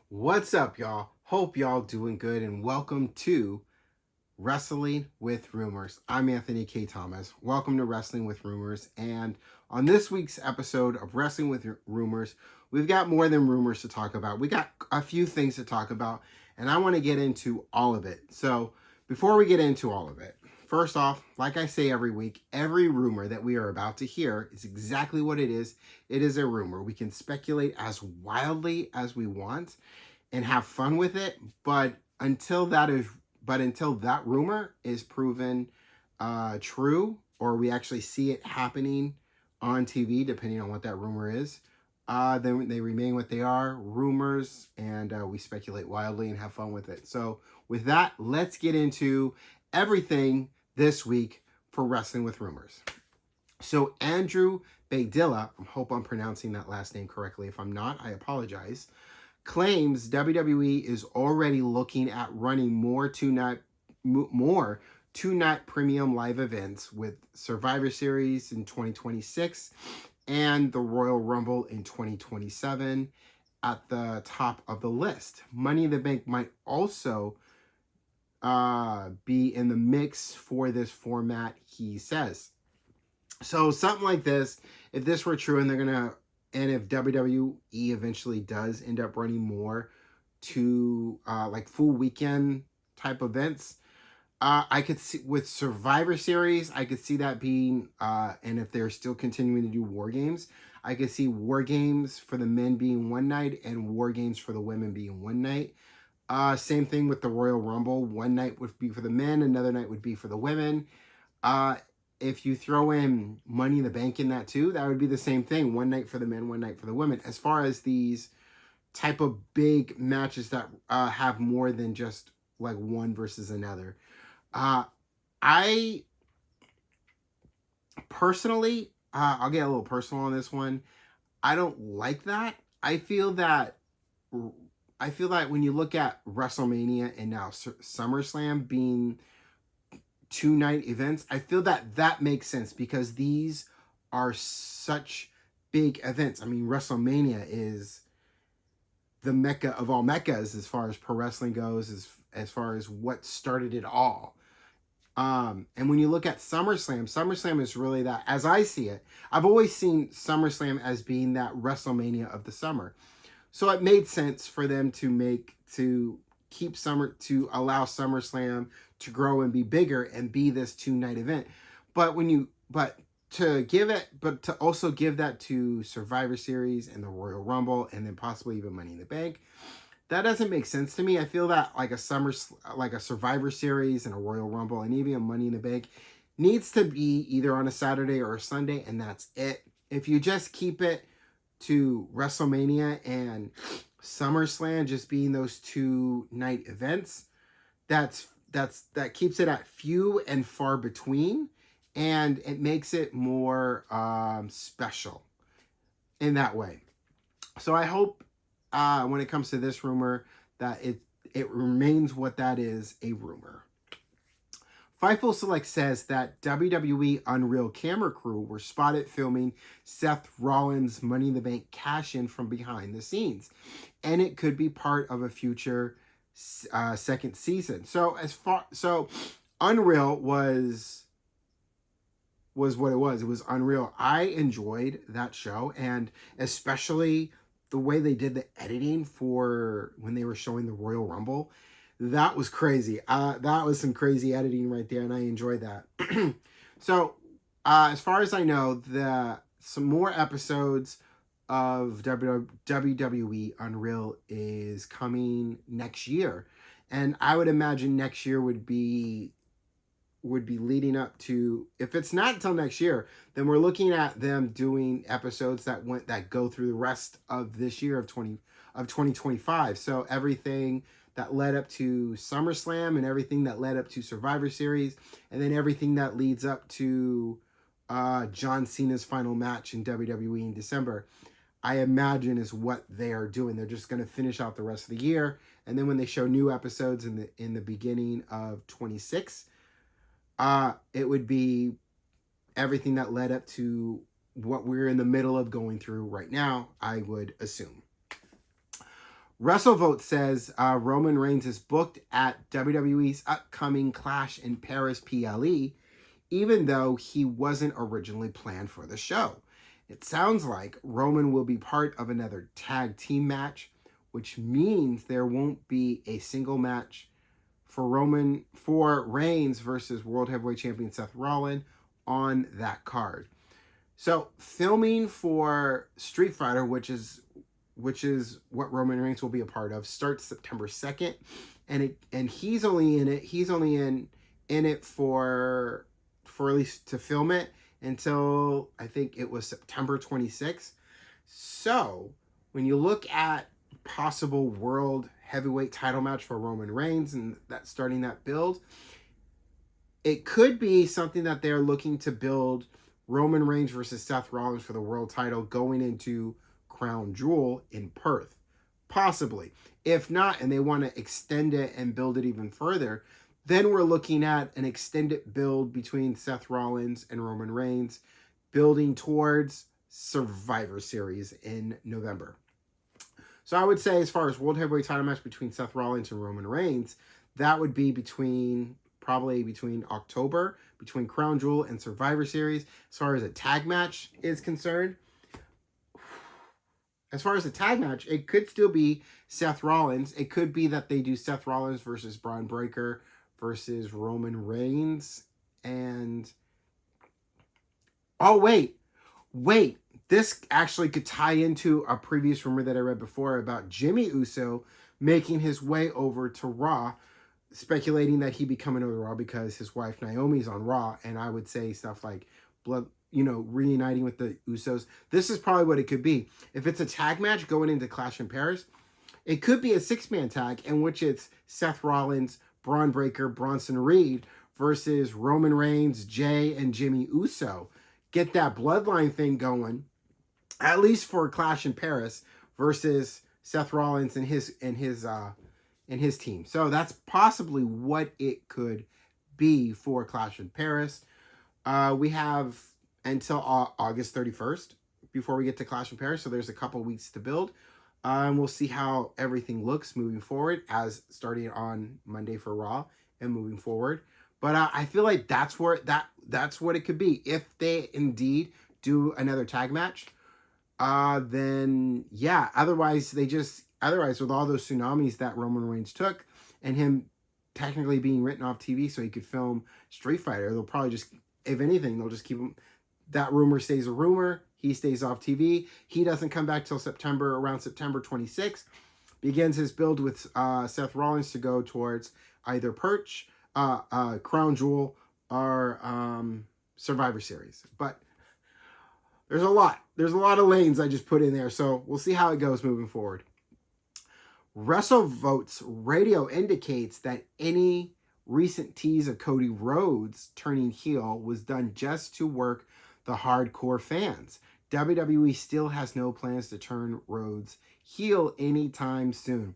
What's up, y'all? Hope y'all doing good and welcome to Wrestling with Rumors. I'm Anthony K. Thomas. Welcome to Wrestling with Rumors. And on this week's episode of Wrestling with Rumors, we've got more than rumors to talk about. We got a few things to talk about, and I want to get into all of it. So before we get into all of it, first off, like I say every week, every rumor that we are about to hear is exactly what it is. It is a rumor. We can speculate as wildly as we want and have fun with it, but until that rumor is proven true, or we actually see it happening on TV, depending on what that rumor is, then they remain what they are, rumors, and we speculate wildly and have fun with it. So with that, let's get into everything this week for Wrestling with Rumors. So Andrew Badilla, I hope I'm pronouncing that last name correctly. If I'm not, I apologize, claims WWE is already looking at running more two-night premium live events with Survivor Series in 2026 and the Royal Rumble in 2027 at the top of the list. Money in the Bank might also be in the mix for this format, he says. So something like this, if this were true and if WWE eventually does end up running more to like full weekend type events, I could see with Survivor Series, I could see that being, and if they're still continuing to do War Games, I could see War Games for the men being one night and War Games for the women being one night. Same thing with the Royal Rumble. One night would be for the men, another night would be for the women. If you throw in Money in the Bank in that too, that would be the same thing. One night for the men, one night for the women. As far as these type of big matches that have more than just like one versus another. I personally, I'll get a little personal on this one. I don't like that. I feel that when you look at WrestleMania and now SummerSlam being two-night events, I feel that makes sense because these are such big events. I mean, WrestleMania is the mecca of all meccas as far as pro wrestling goes, as far as what started it all. And when you look at SummerSlam is really that, as I see it, I've always seen SummerSlam as being that WrestleMania of the summer. So it made sense for them to allow SummerSlam to grow and be bigger and be this two-night event. But to also give that to Survivor Series and the Royal Rumble and then possibly even Money in the Bank, that doesn't make sense to me. I feel that like a Survivor Series and a Royal Rumble and even a Money in the Bank needs to be either on a Saturday or a Sunday, and that's it. If you just keep it to WrestleMania and SummerSlam just being those two-night events, that keeps it at few and far between, and it makes it more special in that way. So I hope when it comes to this rumor that it remains what that is, a rumor. Fightful Select says that WWE Unreal camera crew were spotted filming Seth Rollins' Money in the Bank cash-in from behind the scenes, and it could be part of a future second season. So Unreal was what it was. It was Unreal. I enjoyed that show, and especially the way they did the editing for when they were showing the Royal Rumble. That was crazy. That was some crazy editing right there, and I enjoyed that. So, as far as I know, some more episodes of WWE Unreal is coming next year, and I would imagine next year would be leading up to, if it's not until next year, then we're looking at them doing episodes that go through the rest of this year of 2025. So everything that led up to SummerSlam and everything that led up to Survivor Series, and then everything that leads up to John Cena's final match in WWE in December, I imagine is what they are doing. They're just going to finish out the rest of the year, and then when they show new episodes in the beginning of 26, it would be everything that led up to what we're in the middle of going through right now, I would assume. WrestleVote says Roman Reigns is booked at WWE's upcoming Clash in Paris PLE, even though he wasn't originally planned for the show. It sounds like Roman will be part of another tag team match, which means there won't be a single match for Reigns versus World Heavyweight Champion Seth Rollins on that card. So filming for Street Fighter, which is what Roman Reigns will be a part of, starts September 2nd, and he's only in it. He's only in it for at least to film it until I think it was September 26th. So when you look at possible world heavyweight title match for Roman Reigns and that starting that build, it could be something that they're looking to build Roman Reigns versus Seth Rollins for the world title going into Crown Jewel in Perth. Possibly. If not, and they want to extend it and build it even further, then we're looking at an extended build between Seth Rollins and Roman Reigns, building towards Survivor Series in November. So I would say, as far as World Heavyweight title match between Seth Rollins and Roman Reigns, that would be probably between October, between Crown Jewel and Survivor Series. As far as a tag match is concerned, it could still be Seth Rollins. It could be that they do Seth Rollins versus Braun Breaker versus Roman Reigns. And oh, wait. This actually could tie into a previous rumor that I read before about Jimmy Uso making his way over to Raw, speculating that he'd be coming over to Raw because his wife Naomi's on Raw. And I would say stuff like reuniting with the Usos. This is probably what it could be. If it's a tag match going into Clash in Paris, it could be a 6-man tag in which it's Seth Rollins, Braun Breaker, Bronson Reed versus Roman Reigns, Jay, and Jimmy Uso. Get that bloodline thing going, at least for Clash in Paris versus Seth Rollins and his team. So that's possibly what it could be for Clash in Paris. We have until August 31st before we get to Clash in Paris, so there's a couple weeks to build. And we'll see how everything looks moving forward, as starting on Monday for Raw and moving forward. But I feel like that's what it could be. If they indeed do another tag match, then yeah. Otherwise, with all those tsunamis that Roman Reigns took and him technically being written off TV so he could film Street Fighter, they'll probably just, if anything, they'll just keep him. That rumor stays a rumor. He stays off TV. He doesn't come back till around September 26th. Begins his build with Seth Rollins to go towards either Perch, Crown Jewel, or Survivor Series. But there's a lot. There's a lot of lanes I just put in there. So we'll see how it goes moving forward. WrestleVote's radio indicates that any recent tease of Cody Rhodes turning heel was done just to work the hardcore fans. WWE still has no plans to turn Rhodes heel anytime soon.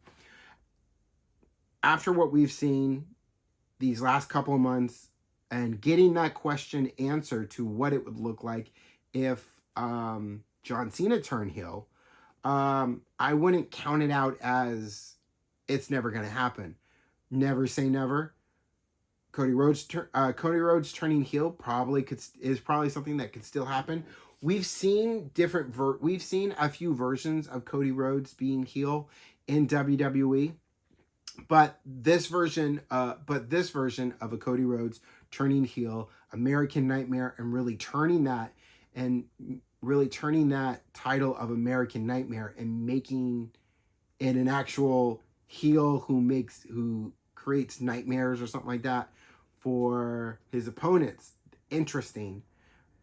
After what we've seen these last couple of months and getting that question answered to what it would look like if John Cena turned heel, I wouldn't count it out as it's never going to happen. Never say never. Cody Rhodes turning heel is probably something that could still happen. We've seen a few versions of Cody Rhodes being heel in WWE, but this version of a Cody Rhodes turning heel, American Nightmare, and really turning that title of American Nightmare and making it an actual heel who creates nightmares or something like that for his opponents. Interesting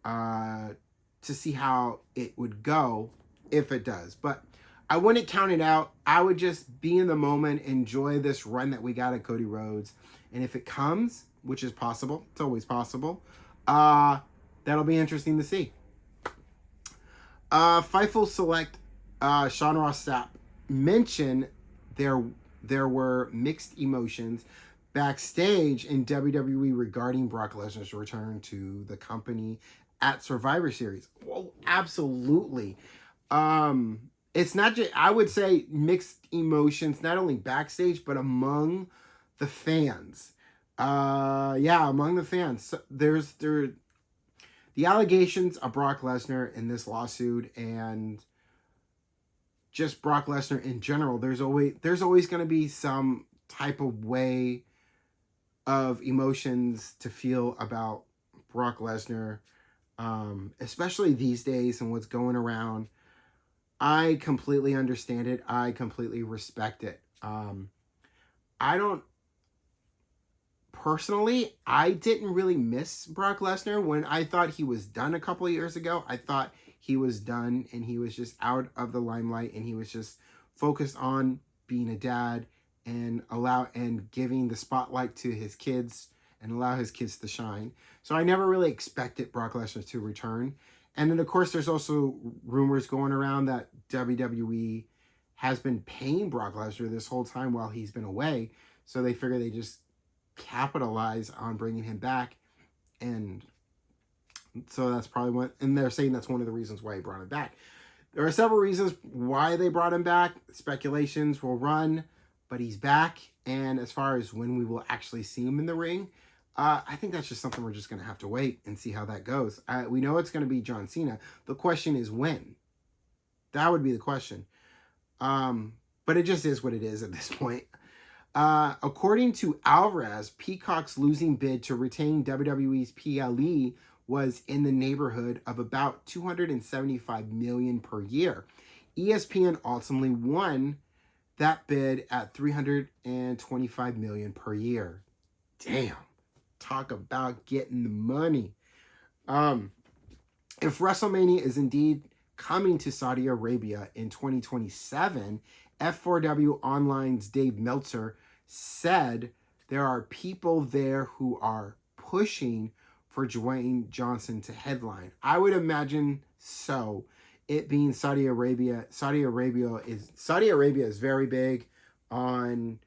to see how it would go if it does. But I wouldn't count it out. I would just be in the moment, enjoy this run that we got at Cody Rhodes. And if it comes, which is possible, it's always possible, that'll be interesting to see. Fightful Select, Sean Ross Sapp mentioned there were mixed emotions backstage in WWE regarding Brock Lesnar's return to the company at Survivor Series. Well, absolutely. it's not just, I would say, mixed emotions, not only backstage, but among the fans. Yeah, among the fans. The allegations of Brock Lesnar in this lawsuit, and just Brock Lesnar in general, there's always going to be some type of way of emotions to feel about Brock Lesnar, especially these days and what's going around. I completely understand it. I completely respect it. I don't personally, I didn't really miss Brock Lesnar when I thought he was done a couple of years ago. I thought he was done and he was just out of the limelight and he was just focused on being a dad and giving the spotlight to his kids and allow his kids to shine. So I never really expected Brock Lesnar to return. And then of course there's also rumors going around that WWE has been paying Brock Lesnar this whole time while he's been away. So they figure they just capitalize on bringing him back, and so that's probably one, and they're saying that's one of the reasons why he brought him back. There are several reasons why they brought him back. Speculations will run, but he's back, and as far as when we will actually see him in the ring, I think that's just something we're just going to have to wait and see how that goes. We know it's going to be John Cena. The question is when. That would be the question. But it just is what it is at this point. According to Alvarez, Peacock's losing bid to retain WWE's PLE was in the neighborhood of about $275 million per year. ESPN ultimately won that bid at $325 million per year. Damn. Talk about getting the money. If WrestleMania is indeed coming to Saudi Arabia in 2027, F4W Online's Dave Meltzer said there are people there who are pushing for Dwayne Johnson to headline. I would imagine so. It being Saudi Arabia. Saudi Arabia is very big on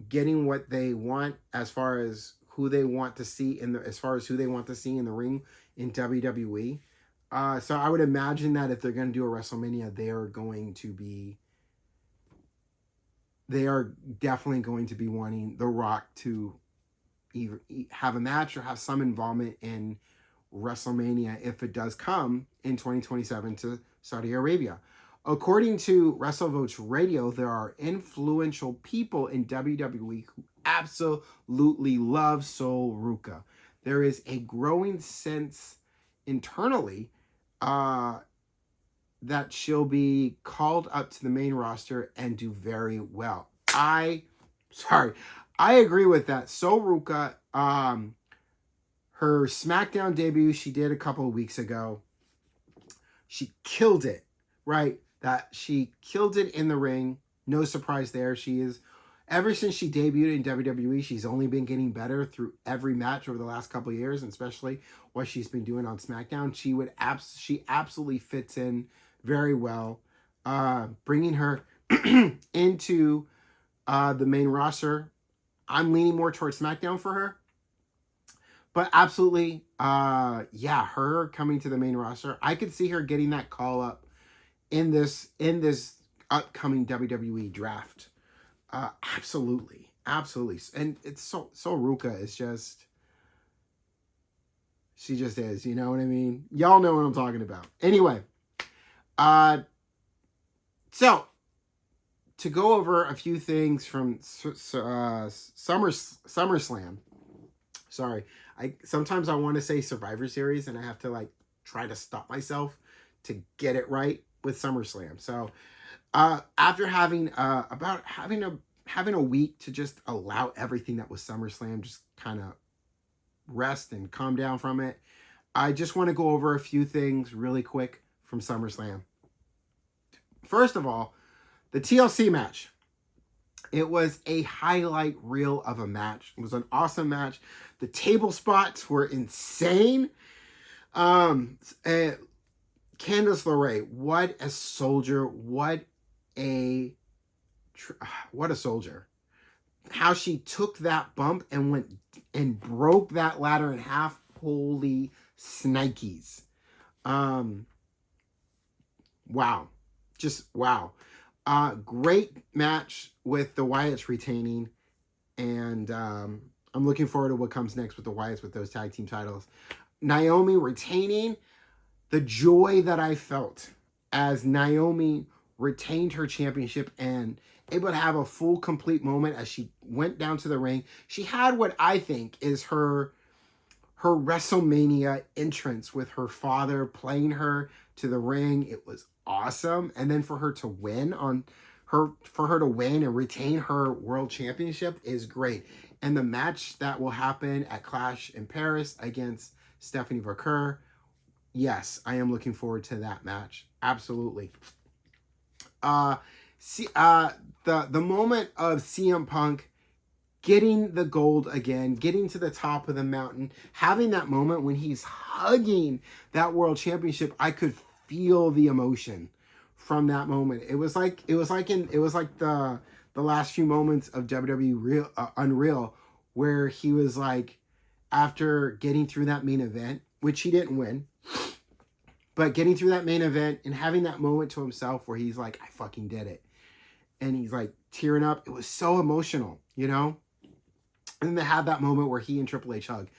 getting what they want as far as who they want to see in the ring in WWE. So I would imagine that if they're going to do a WrestleMania, they are definitely going to be wanting The Rock to either have a match or have some involvement in WrestleMania if it does come in 2027 to Saudi Arabia. According to WrestleVotes Radio, there are influential people in WWE who absolutely love Sol Ruca. There is a growing sense internally that she'll be called up to the main roster and do very well. I agree with that. Sol Ruca, her SmackDown debut she did a couple of weeks ago, she killed it, right? That she killed it in the ring. No surprise there. She is, ever since she debuted in WWE, she's only been getting better through every match over the last couple of years, and especially what she's been doing on SmackDown. She absolutely fits in very well. Bringing her into the main roster, I'm leaning more towards SmackDown for her. But absolutely, her coming to the main roster, I could see her getting that call up in this upcoming WWE draft. Absolutely. And it's Sol Ruca is just, she just is, you know what I mean? Y'all know what I'm talking about. Anyway, so to go over a few things from SummerSlam. Sorry, sometimes I want to say Survivor Series, and I have to try to stop myself to get it right with SummerSlam. So after having having a week to just allow everything that was SummerSlam just kind of rest and calm down from it, I just want to go over a few things really quick from SummerSlam. First of all, the TLC match. It was a highlight reel of a match. It was an awesome match. The table spots were insane. Candice LeRae, what a soldier. What a soldier. How she took that bump and went and broke that ladder in half. Holy snikes. Wow. just wow. Great match with the Wyatts retaining, and I'm looking forward to what comes next with the Wyatts with those tag team titles. Naomi retaining, the joy that I felt as Naomi retained her championship and able to have a full, complete moment as she went down to the ring. She had what I think is her WrestleMania entrance with her father playing her to the ring. It was awesome. And then for her to win and retain her world championship is great. And the match that will happen at Clash in Paris against Stephanie Vaquer, yes, I am looking forward to that match. Absolutely. The moment of CM Punk getting the gold again, getting to the top of the mountain, having that moment when he's hugging that world championship, I could feel the emotion from that moment. It was like the last few moments of WWE Unreal, where he was like, after getting through that main event, which he didn't win, but getting through that main event and having that moment to himself where he's like, I fucking did it. And he's like tearing up. It was so emotional, you know? And they had that moment where he and Triple H hug.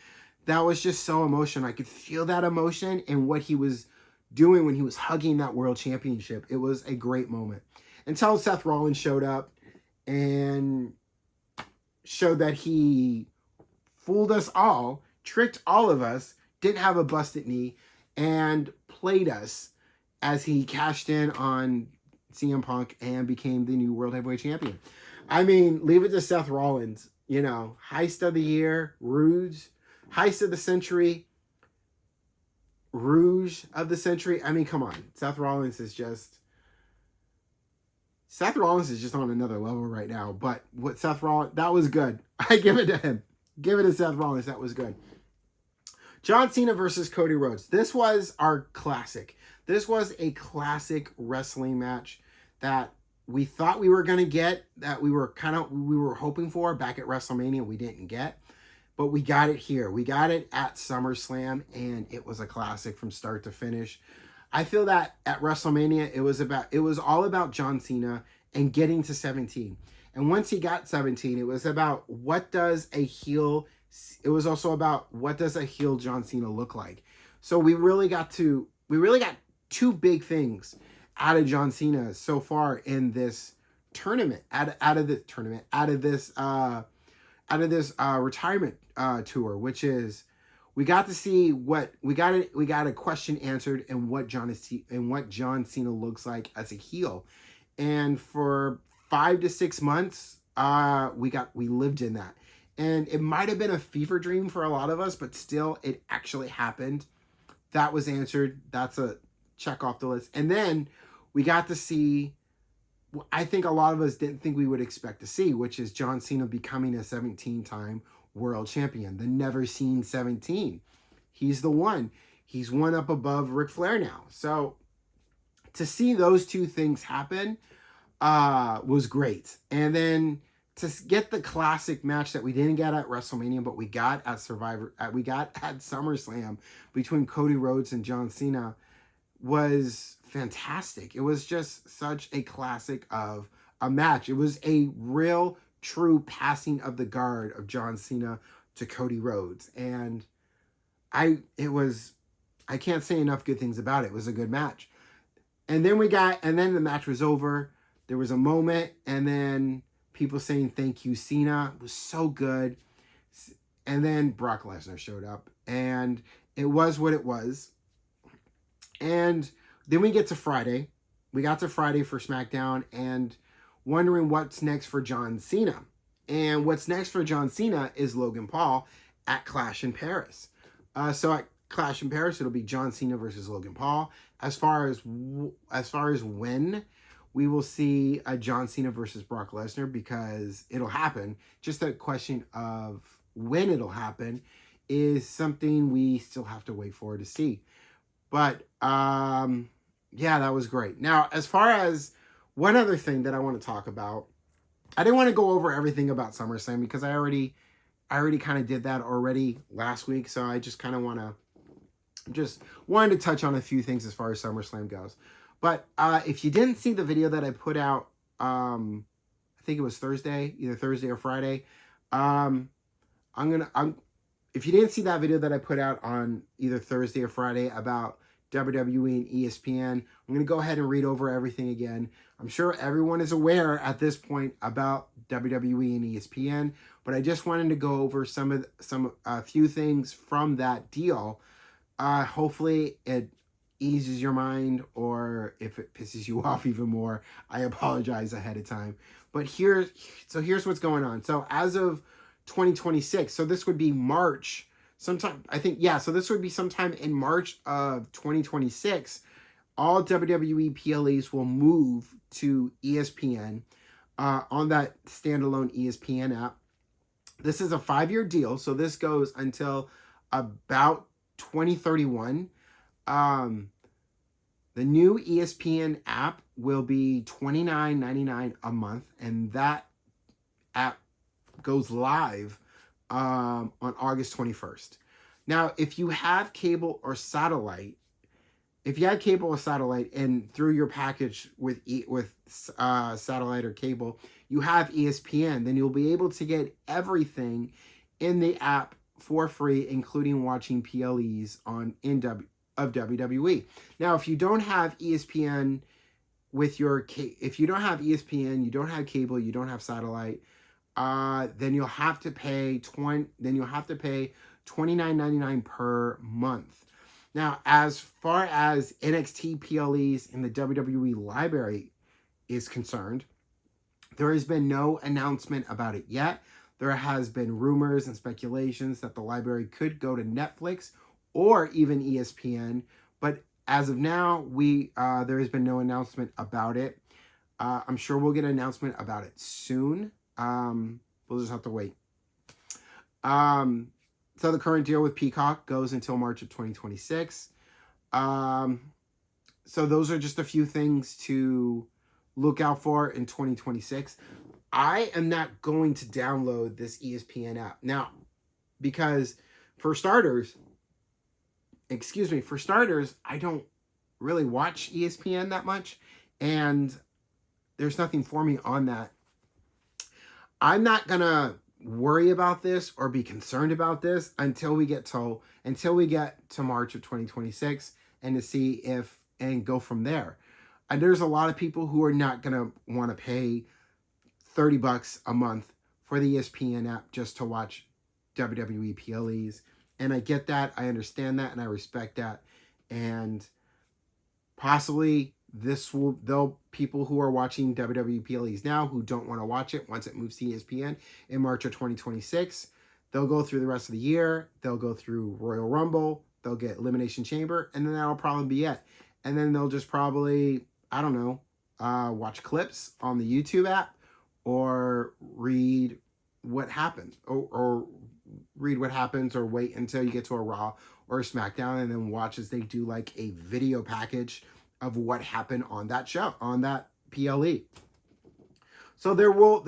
That was just so emotional. I could feel that emotion and what he was doing when he was hugging that world championship. It was a great moment. Until Seth Rollins showed up and showed that he fooled us all, tricked all of us, didn't have a busted knee, and played us as he cashed in on CM Punk and became the new World Heavyweight Champion. I mean, leave it to Seth Rollins. You know, Heist of the Year, Rouge, Heist of the Century, Rouge of the Century. I mean, come on. Seth Rollins is just on another level right now. But what Seth Rollins, that was good. I give it to him. Give it to Seth Rollins. That was good. John Cena versus Cody Rhodes. This was our classic. This was a classic wrestling match that we thought we were going to get, that we were hoping for back at WrestleMania. We didn't get, but we got it here. We got it at SummerSlam, and it was a classic from start to finish. I feel that at WrestleMania, it was all about John Cena and getting to 17. And once he got 17, it was about it was also about what does a heel John Cena look like. So we really got two big things out of John Cena so far in this tournament, out of this retirement tour, which is we got to see we got a question answered and what John Cena looks like as a heel. And for 5 to 6 months, we lived in that. And it might have been a fever dream for a lot of us, but still it actually happened. That was answered. That's a check off the list. And then we got to see what I think a lot of us didn't think we would expect to see, which is John Cena becoming a 17-time world champion. The never seen 17. He's the one. He's one up above Ric Flair now. So to see those two things happen was great. And then to get the classic match that we didn't get at WrestleMania, but we got at SummerSlam between Cody Rhodes and John Cena was fantastic. It was just such a classic of a match. It was a real, true passing of the guard of John Cena to Cody Rhodes. And I can't say enough good things about it. It was a good match. And then the match was over. There was a moment, and then people saying thank you, Cena. It was so good. And then Brock Lesnar showed up, and it was what it was. And then we get to Friday. We got to Friday for SmackDown and wondering what's next for John Cena. And what's next for John Cena is Logan Paul at Clash in Paris. So at Clash in Paris, it'll be John Cena versus Logan Paul. As far as when we will see a John Cena versus Brock Lesnar, because it'll happen. Just a question of when it'll happen is something we still have to wait for to see. But yeah, that was great. Now, as far as one other thing that I want to talk about, I didn't want to go over everything about SummerSlam because I already kind of did that already last week. So I just kind of wanted to touch on a few things as far as SummerSlam goes. But if you didn't see the video that I put out, I think it was Thursday, either Thursday or Friday. If you didn't see that video that I put out on either Thursday or Friday about WWE and ESPN, I'm going to go ahead and read over everything again. I'm sure everyone is aware at this point about WWE and ESPN, but I just wanted to go over a few things from that deal. Hopefully it eases your mind, or if it pisses you off even more, I apologize ahead of time. But here's what's going on. So as of 2026, so this would be March sometime, I think, yeah, so this would be sometime in March of 2026, all WWE PLEs will move to ESPN on that standalone ESPN app. This is a 5-year deal, so this goes until about 2031. The new ESPN app will be $29.99 a month, and that app goes live on August 21st. Now, if you have cable or satellite, and through your package with satellite or cable, you have ESPN, then you'll be able to get everything in the app for free, including watching PLEs of WWE. Now, if you don't have ESPN if you don't have ESPN, you don't have cable, you don't have satellite, then you'll have to pay $29.99 per month. Now, as far as NXT PLEs in the WWE library is concerned, there has been no announcement about it yet. There has been rumors and speculations that the library could go to Netflix or even ESPN, but as of now, there has been no announcement about it. I'm sure we'll get an announcement about it soon. We'll just have to wait. So the current deal with Peacock goes until March of 2026. So those are just a few things to look out for in 2026. I am not going to download this ESPN app now because for starters, I don't really watch ESPN that much, and there's nothing for me on that. I'm not gonna worry about this or be concerned about this until we get to March of 2026 and to see and go from there. And there's a lot of people who are not gonna want to pay $30 a month for the ESPN app just to watch WWE PLEs. And I get that, I understand that, and I respect that. And possibly people who are watching WWE PLEs now who don't want to watch it once it moves to ESPN in March of 2026, they'll go through the rest of the year, they'll go through Royal Rumble, they'll get Elimination Chamber, and then that'll probably be it. And then they'll just probably, I don't know, watch clips on the YouTube app or read what happened or read what happens or wait until you get to a Raw or a SmackDown and then watch as they do like a video package of what happened on that show, on that PLE. So there will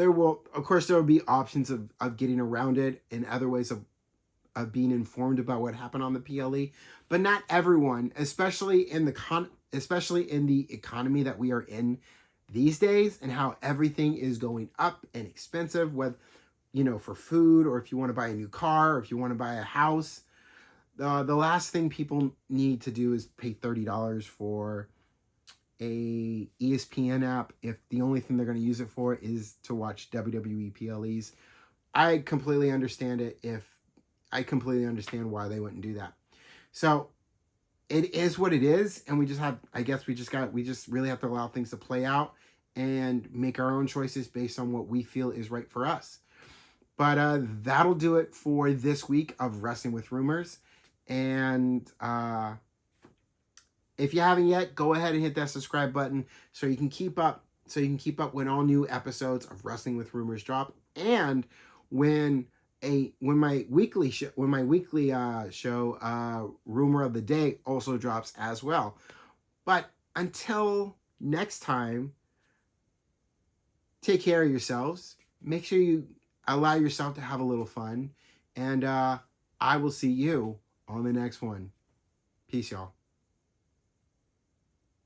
of course there will be options of getting around it and other ways of being informed about what happened on the PLE, but not everyone, especially in the economy that we are in these days and how everything is going up and expensive, whether for food, or if you want to buy a new car, or if you want to buy a house. The last thing people need to do is pay $30 for a ESPN app if the only thing they're going to use it for is to watch WWE PLEs. I completely understand why they wouldn't do that. So it is what it is, and we just really have to allow things to play out and make our own choices based on what we feel is right for us. But that'll do it for this week of Wrestling with Rumors. And if you haven't yet, go ahead and hit that subscribe button so you can keep up when all new episodes of Wrestling with Rumors drop, and when my weekly show, Rumor of the Day, also drops as well. But until next time, take care of yourselves. Make sure you allow yourself to have a little fun. And I will see you on the next one. Peace, y'all.